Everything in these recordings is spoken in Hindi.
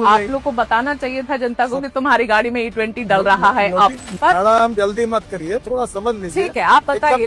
आप लोग को बताना चाहिए था जनता को कि तुम्हारी गाड़ी में E20 डल रहा है अब। मैडम जल्दी मत करिए, थोड़ा समझ लीजिए। ठीक है, आप बताइए,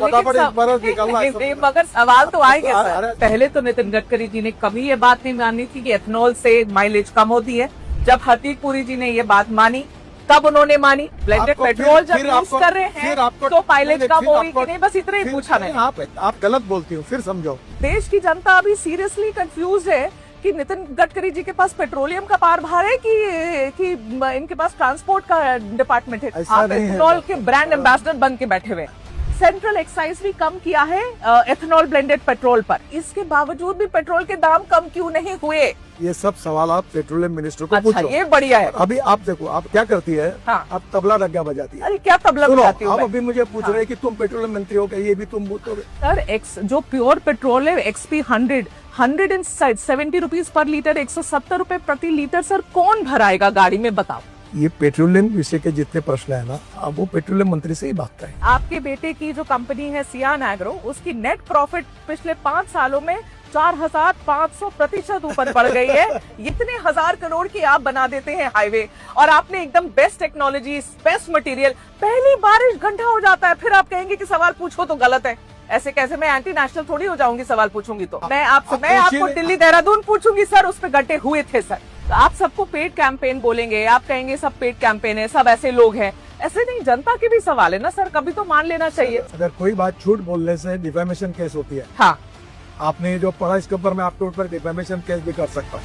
मगर सवाल तो आएंगे सर। पहले तो नितिन गडकरी जी ने कभी ये बात नहीं मानी थी कि एथेनॉल से माइलेज कम होती है। जब हरदीप पुरी जी ने ये बात मानी तब उन्होंने मानी। ब्लेंडेड पेट्रोल जब यूज कर रहे हैं तो माइलेज कम होगी कि नहीं, बस इतना ही पूछा मैंने। आप गलत बोलती हो, फिर समझो। देश की जनता अभी सीरियसली कंफ्यूज है कि नितिन गडकरी जी के पास पेट्रोलियम का कारभार है कि इनके पास ट्रांसपोर्ट का डिपार्टमेंट है। आप एथेनॉल के ब्रांड एम्बेसडर बन के बैठे हुए। सेंट्रल एक्साइज भी कम किया है एथेनॉल ब्लेंडेड पेट्रोल पर, इसके बावजूद भी पेट्रोल के दाम कम क्यों नहीं हुए? ये सब सवाल आप पेट्रोलियम मिनिस्टर को पूछो। ये बढ़िया है। अभी आप देखो, आप क्या करती है? हाँ। आप तबला रग्गा बजाती है। अरे क्या तबला बजाती हो? आप अभी मुझे पूछ रहे हैं कि तुम पेट्रोलियम मंत्री हो, ये भी तुम बोलोगे? सर जो प्योर पेट्रोल है XP 170 रुपीज पर लीटर, 170 रुपए प्रति लीटर, सर कौन भराएगा गाड़ी में, बताओ। ये पेट्रोलियम विषय के जितने प्रश्न है ना, अब वो पेट्रोलियम मंत्री से ही बात करें। आपके बेटे की जो कंपनी है सियान एग्रो, उसकी नेट प्रॉफिट पिछले 5 सालों में 4500% ऊपर बढ़ गई है। इतने 1000 करोड़ की आप बना देते हैं हाईवे, और आपने एकदम बेस्ट टेक्नोलॉजी, बेस्ट मटेरियल, पहली बारिश घंटा हो जाता है, फिर आप कहेंगे कि सवाल पूछो तो गलत है। ऐसे कैसे? मैं एंटी नेशनल थोड़ी हो जाऊंगी सवाल पूछूंगी तो। मैं आपको दिल्ली देहरादून पूछूंगी सर, उस पे गड्ढे हुए थे सर। तो आप सबको पेड कैंपेन बोलेंगे, आप कहेंगे सब पेड कैंपेन है, सब ऐसे लोग हैं। ऐसे नहीं, जनता के भी सवाल है ना सर, कभी तो मान लेना चाहिए। अगर कोई बात झूठ बोलने से डिफेमेशन केस होती है। हाँ, आपने जो पढ़ा इसके ऊपर मैं आपके ऊपर डिफेमेशन केस भी कर सकता हूँ।